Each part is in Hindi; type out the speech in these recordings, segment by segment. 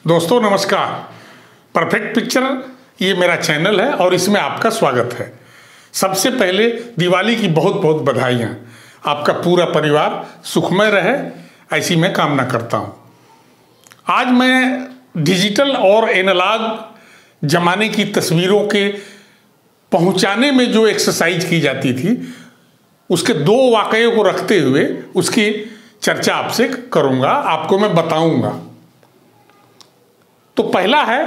दोस्तों नमस्कार। परफेक्ट पिक्चर ये मेरा चैनल है और इसमें आपका स्वागत है। सबसे पहले दिवाली की बहुत बहुत बधाइयाँ। आपका पूरा परिवार सुखमय रहे ऐसी मैं कामना करता हूँ। आज मैं डिजिटल और एनालॉग ज़माने की तस्वीरों के पहुँचाने में जो एक्सरसाइज की जाती थी उसके दो वाक़ये को रखते हुए उसकी चर्चा आपसे करूँगा, आपको मैं बताऊँगा। तो पहला है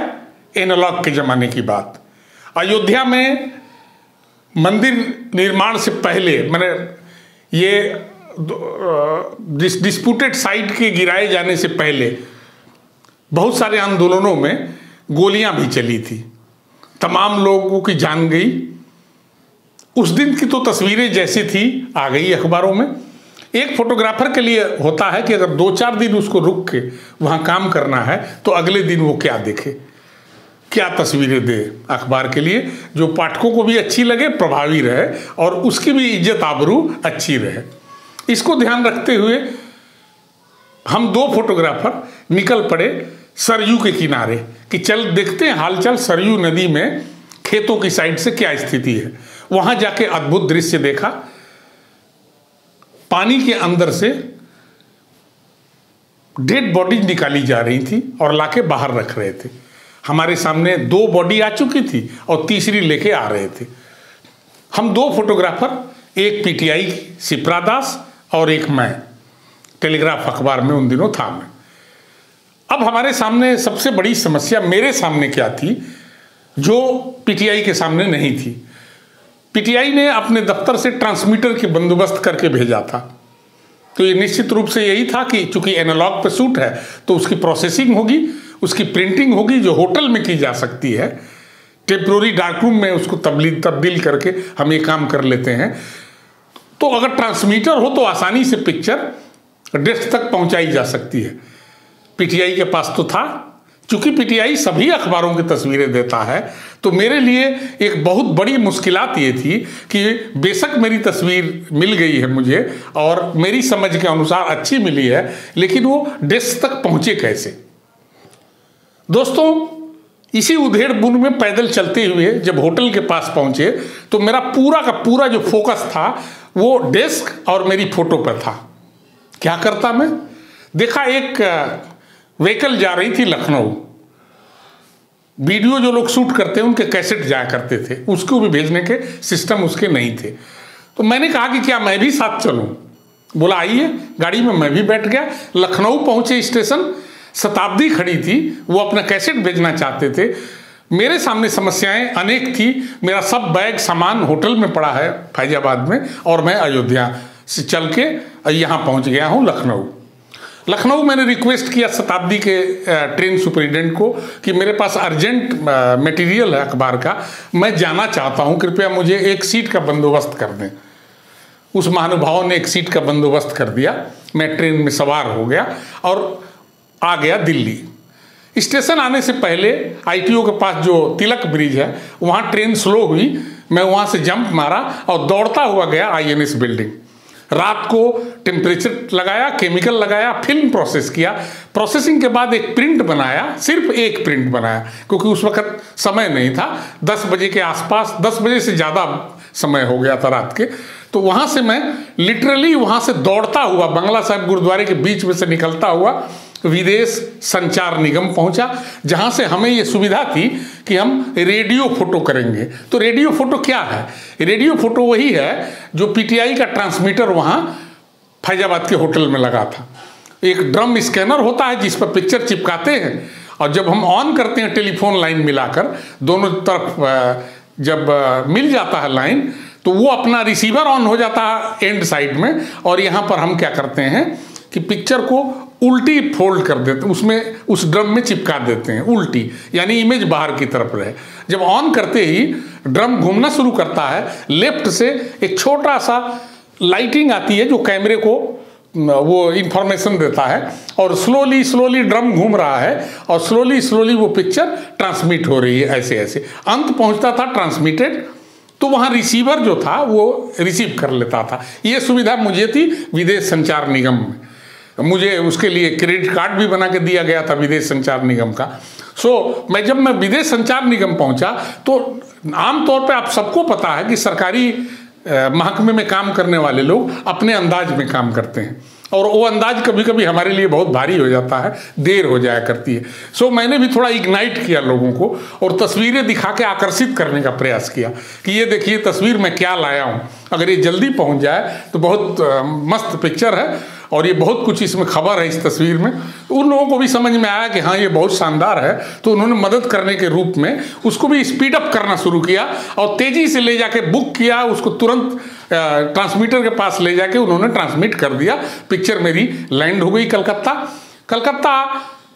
एनालॉग के ज़माने की बात। अयोध्या में मंदिर निर्माण से पहले मैंने ये डिस्प्यूटेड साइट के गिराए जाने से पहले बहुत सारे आंदोलनों में गोलियां भी चली थी, तमाम लोगों की जान गई। उस दिन की तो तस्वीरें जैसी थी आ गई अखबारों में। एक फोटोग्राफर के लिए होता है कि अगर 2-4 दिन उसको रुक के वहाँ काम करना है तो अगले दिन वो क्या देखे, क्या तस्वीरें दे अखबार के लिए, जो पाठकों को भी अच्छी लगे, प्रभावी रहे और उसकी भी इज्जत आबरू अच्छी रहे। इसको ध्यान रखते हुए हम 2 फोटोग्राफर निकल पड़े सरयू के किनारे कि चल देखते हैं हालचाल सरयू नदी में खेतों की साइड से क्या स्थिति है। वहाँ जाके अद्भुत दृश्य देखा। पानी के अंदर से डेड बॉडी निकाली जा रही थी और लाके बाहर रख रहे थे। हमारे सामने 2 बॉडी आ चुकी थी और तीसरी लेके आ रहे थे। हम 2 फोटोग्राफर, एक पीटीआई शिप्रा दास और एक मैं, टेलीग्राफ अखबार में उन दिनों था मैं। अब हमारे सामने सबसे बड़ी समस्या मेरे सामने क्या थी जो पीटीआई के सामने नहीं थी। पीटीआई ने अपने दफ्तर से ट्रांसमीटर के बंदोबस्त करके भेजा था। तो ये निश्चित रूप से यही था कि चूंकि एनालॉग पे शूट है तो उसकी प्रोसेसिंग होगी, उसकी प्रिंटिंग होगी जो होटल में की जा सकती है। टेम्प्रोरी डार्क रूम में उसको तब्दील करके हम ये काम कर लेते हैं। तो अगर ट्रांसमीटर हो तो आसानी से पिक्चर डेस्क तक पहुंचाई जा सकती है। पीटीआई के पास तो था। चूंकि पीटीआई सभी अखबारों की तस्वीरें देता है तो मेरे लिए एक बहुत बड़ी मुश्किलात ये थी कि बेशक मेरी तस्वीर मिल गई है मुझे और मेरी समझ के अनुसार अच्छी मिली है, लेकिन वो डेस्क तक पहुंचे कैसे। दोस्तों इसी उधेड़ बुन में पैदल चलते हुए जब होटल के पास पहुंचे तो मेरा पूरा का पूरा जो फोकस था वो डेस्क और मेरी फोटो पर था। क्या करता मैं, देखा एक व्हीकल जा रही थी लखनऊ। वीडियो जो लोग शूट करते हैं उनके कैसेट जाया करते थे, उसको भी भेजने के सिस्टम उसके नहीं थे। तो मैंने कहा कि क्या मैं भी साथ चलूं। बोला आइए। गाड़ी में मैं भी बैठ गया। लखनऊ पहुंचे स्टेशन, शताब्दी खड़ी थी, वो अपना कैसेट भेजना चाहते थे। मेरे सामने समस्याएं अनेक थी। मेरा सब बैग सामान होटल में पड़ा है फैजाबाद में और मैं अयोध्या से चल के यहाँ पहुँच गया हूँ लखनऊ। मैंने रिक्वेस्ट किया शताब्दी के ट्रेन सुपरिटेंडेंट को कि मेरे पास अर्जेंट मटेरियल है अखबार का, मैं जाना चाहता हूं, कृपया मुझे एक सीट का बंदोबस्त कर दें। उस महानुभाव ने एक सीट का बंदोबस्त कर दिया। मैं ट्रेन में सवार हो गया और आ गया दिल्ली। स्टेशन आने से पहले आईटीओ के पास जो तिलक ब्रिज है वहाँ ट्रेन स्लो हुई। मैं वहाँ से जंप मारा और दौड़ता हुआ गया आईएनएस बिल्डिंग। रात को टेम्परेचर लगाया, केमिकल लगाया, फिल्म प्रोसेस किया। प्रोसेसिंग के बाद एक प्रिंट बनाया, सिर्फ एक प्रिंट बनाया क्योंकि उस वक्त समय नहीं था। 10 बजे के आसपास, 10 बजे से ज़्यादा समय हो गया था रात के। तो वहाँ से मैं लिटरली वहाँ से दौड़ता हुआ बंगला साहिब गुरुद्वारे के बीच में से निकलता हुआ विदेश संचार निगम पहुंचा, जहां से हमें ये सुविधा थी कि हम रेडियो फोटो करेंगे। तो रेडियो फोटो क्या है? रेडियो फोटो वही है जो पीटीआई का ट्रांसमीटर वहां फैजाबाद के होटल में लगा था। एक ड्रम स्कैनर होता है जिस पर पिक्चर चिपकाते हैं और जब हम ऑन करते हैं टेलीफोन लाइन मिलाकर, दोनों तरफ जब मिल जाता है लाइन तो वो अपना रिसीवर ऑन हो जाता है एंड साइड में और यहाँ पर हम क्या करते हैं कि पिक्चर को उल्टी फोल्ड कर देते हैं, उसमें उस ड्रम में चिपका देते हैं उल्टी, यानी इमेज बाहर की तरफ रहे। जब ऑन करते ही ड्रम घूमना शुरू करता है, लेफ्ट से एक छोटा सा लाइटिंग आती है जो कैमरे को वो इंफॉर्मेशन देता है और स्लोली ड्रम घूम रहा है और स्लोली वो पिक्चर ट्रांसमिट हो रही है। ऐसे ऐसे अंत पहुंचता था ट्रांसमिटेड, तो वहाँ रिसीवर जो था वो रिसीव कर लेता था। ये सुविधा मुझे थी विदेश संचार निगम में। मुझे उसके लिए क्रेडिट कार्ड भी बना के दिया गया था विदेश संचार निगम का। जब मैं विदेश संचार निगम पहुंचा तो आमतौर पे आप सबको पता है कि सरकारी महकमे में काम करने वाले लोग अपने अंदाज में काम करते हैं और वो अंदाज कभी कभी हमारे लिए बहुत भारी हो जाता है, देर हो जाया करती है। मैंने भी थोड़ा इग्नाइट किया लोगों को और तस्वीरें दिखा के आकर्षित करने का प्रयास किया कि ये देखिए तस्वीर मैं क्या लाया हूँ, अगर ये जल्दी पहुँच जाए तो बहुत मस्त पिक्चर है और ये बहुत कुछ इसमें खबर है इस तस्वीर में। उन लोगों को भी समझ में आया कि हाँ ये बहुत शानदार है, तो उन्होंने मदद करने के रूप में उसको भी स्पीड अप करना शुरू किया और तेज़ी से ले जाके बुक किया, उसको तुरंत ट्रांसमीटर के पास ले जाके उन्होंने ट्रांसमिट कर दिया। पिक्चर मेरी लैंड हो गई कलकत्ता।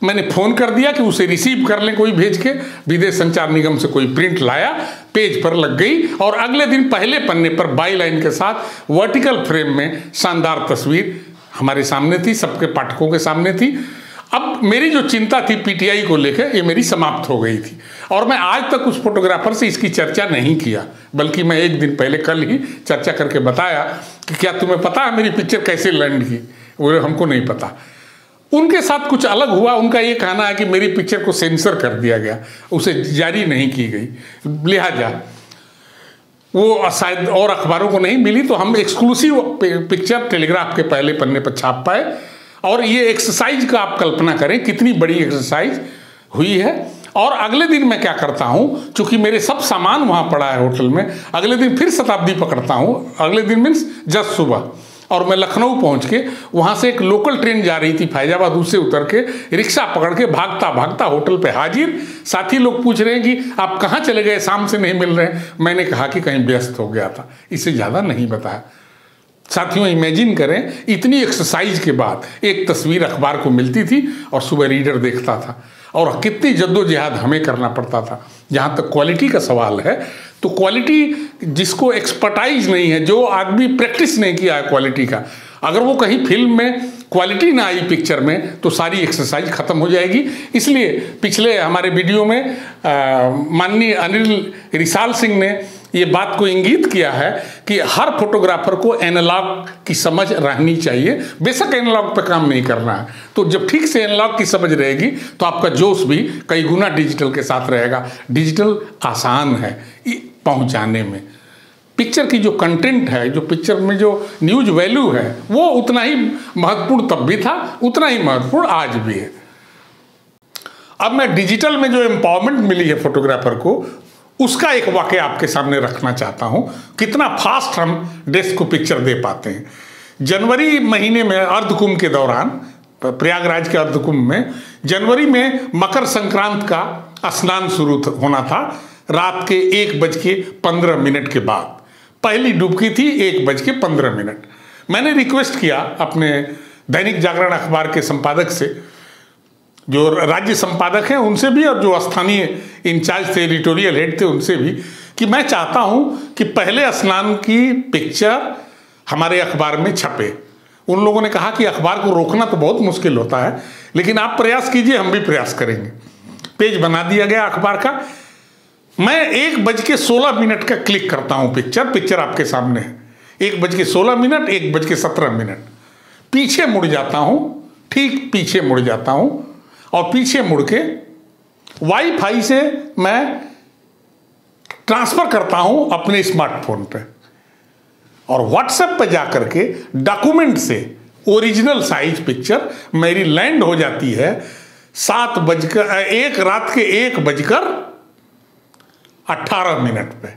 मैंने फ़ोन कर दिया कि उसे रिसीव कर लें कोई भेज के, विदेश संचार निगम से कोई प्रिंट लाया, पेज पर लग गई और अगले दिन पहले पन्ने पर बाई लाइन के साथ वर्टिकल फ्रेम में शानदार तस्वीर हमारे सामने थी, सबके पाठकों के सामने थी। अब मेरी जो चिंता थी पीटीआई को लेकर, ये मेरी समाप्त हो गई थी और मैं आज तक उस फोटोग्राफर से इसकी चर्चा नहीं किया, बल्कि मैं एक दिन पहले कल ही चर्चा करके बताया कि क्या तुम्हें पता है मेरी पिक्चर कैसे लैंड की? वो हमको नहीं पता। उनके साथ कुछ अलग हुआ। उनका ये कहना है कि मेरी पिक्चर को सेंसर कर दिया गया, उसे जारी नहीं की गई, लिहाजा वो शायद और अखबारों को नहीं मिली, तो हम एक्सक्लूसिव पिक्चर टेलीग्राफ के पहले पन्ने पर छाप पाए। और ये एक्सरसाइज का आप कल्पना करें कितनी बड़ी एक्सरसाइज हुई है। और अगले दिन मैं क्या करता हूँ, चूंकि मेरे सब सामान वहाँ पड़ा है होटल में, अगले दिन फिर शताब्दी पकड़ता हूँ। अगले दिन मीन्स जस्ट सुबह, और मैं लखनऊ पहुँच के वहाँ से एक लोकल ट्रेन जा रही थी फैजाबाद, उससे उतर के रिक्शा पकड़ के भागता भागता होटल पे हाजिर। साथी लोग पूछ रहे हैं कि आप कहाँ चले गए, शाम से नहीं मिल रहे हैं। मैंने कहा कि कहीं व्यस्त हो गया था, इससे ज़्यादा नहीं बताया। साथियों इमेजिन करें, इतनी एक्सरसाइज के बाद एक तस्वीर अखबार को मिलती थी और सुबह रीडर देखता था, और कितनी जद्दोजहद हमें करना पड़ता था। जहाँ तक क्वालिटी का सवाल है, तो क्वालिटी जिसको एक्सपर्टाइज नहीं है, जो आदमी प्रैक्टिस नहीं किया है क्वालिटी का, अगर वो कहीं फिल्म में क्वालिटी ना आई पिक्चर में, तो सारी एक्सरसाइज खत्म हो जाएगी। इसलिए पिछले हमारे वीडियो में माननीय अनिल रिसाल सिंह ने ये बात को इंगित किया है कि हर फोटोग्राफर को एनालॉग की समझ रहनी चाहिए। बेशक एनालॉग पे काम नहीं करना है, तो जब ठीक से एनालॉग की समझ रहेगी तो आपका जोश भी कई गुना डिजिटल के साथ रहेगा। डिजिटल आसान है पहुंचाने में। पिक्चर की जो कंटेंट है, जो पिक्चर में जो न्यूज वैल्यू है, वो उतना ही महत्वपूर्ण तब भी था, उतना ही महत्वपूर्ण आज भी है। अब मैं डिजिटल में जो एम्पावरमेंट मिली है फोटोग्राफर को, उसका एक वाकया आपके सामने रखना चाहता हूं। कितना फास्ट हम डेस्क को पिक्चर दे पाते हैं। जनवरी महीने में अर्धकुंभ के दौरान, प्रयागराज के अर्धकुंभ में जनवरी में मकर संक्रांत का स्नान शुरू होना था। रात के 1:15 के बाद पहली डुबकी थी, 1:15। मैंने रिक्वेस्ट किया अपने दैनिक जागरण अखबार के संपादक से, जो राज्य संपादक हैं उनसे भी, और जो स्थानीय इंचार्ज थे, एडिटोरियल हेड थे, उनसे भी, कि मैं चाहता हूं कि पहले स्नान की पिक्चर हमारे अखबार में छपे। उन लोगों ने कहा कि अखबार को रोकना तो बहुत मुश्किल होता है, लेकिन आप प्रयास कीजिए, हम भी प्रयास करेंगे। पेज बना दिया गया अखबार का। मैं 1:16 का क्लिक करता हूं पिक्चर आपके सामने है। 1:16, 1:17। पीछे मुड़ जाता हूं, ठीक पीछे मुड़ जाता हूं, और पीछे मुड़ के वाईफाई से मैं ट्रांसफर करता हूं अपने स्मार्टफोन पे, और व्हाट्सएप पे जाकर के डॉक्यूमेंट से ओरिजिनल साइज पिक्चर मेरी लैंड हो जाती है रात के 1:18 पे।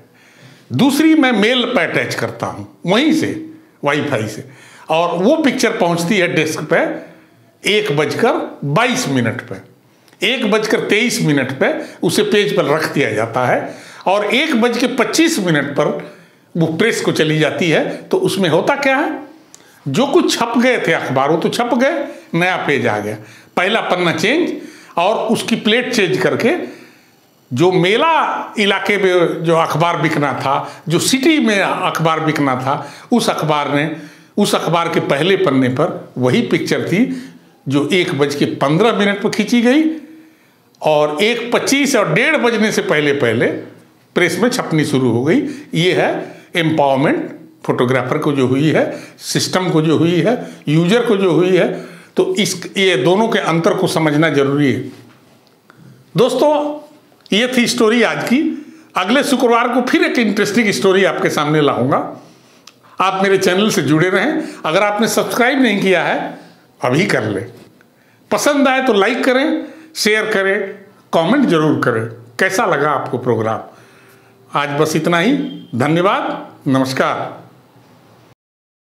दूसरी मैं मेल पे अटैच करता हूं वहीं से, वाईफाई से, और वो पिक्चर पहुंचती है डेस्क पे 1:22 पे। 1:23 पे उसे पेज पर रख दिया जाता है, और 1:25 पर वो प्रेस को चली जाती है। तो उसमें होता क्या है, जो कुछ छप गए थे अखबारों तो छप गए, नया पेज आ गया, पहला पन्ना चेंज, और उसकी प्लेट चेंज करके जो मेला इलाके में जो अखबार बिकना था, जो सिटी में अखबार बिकना था, उस अखबार के पहले पन्ने पर वही पिक्चर थी जो 1:15 पर खींची गई, और 1:25 और 1:30 बजने से पहले प्रेस में छपनी शुरू हो गई। ये है एम्पावरमेंट फोटोग्राफर को जो हुई है, सिस्टम को जो हुई है, यूजर को जो हुई है। तो ये दोनों के अंतर को समझना जरूरी है। दोस्तों, ये थी स्टोरी आज की। अगले शुक्रवार को फिर एक इंटरेस्टिंग स्टोरी आपके सामने लाऊंगा। आप मेरे चैनल से जुड़े रहें। अगर आपने सब्सक्राइब नहीं किया है अभी कर ले। पसंद आए तो लाइक करें, शेयर करें, कमेंट जरूर करें कैसा लगा आपको प्रोग्राम। आज बस इतना ही। धन्यवाद, नमस्कार।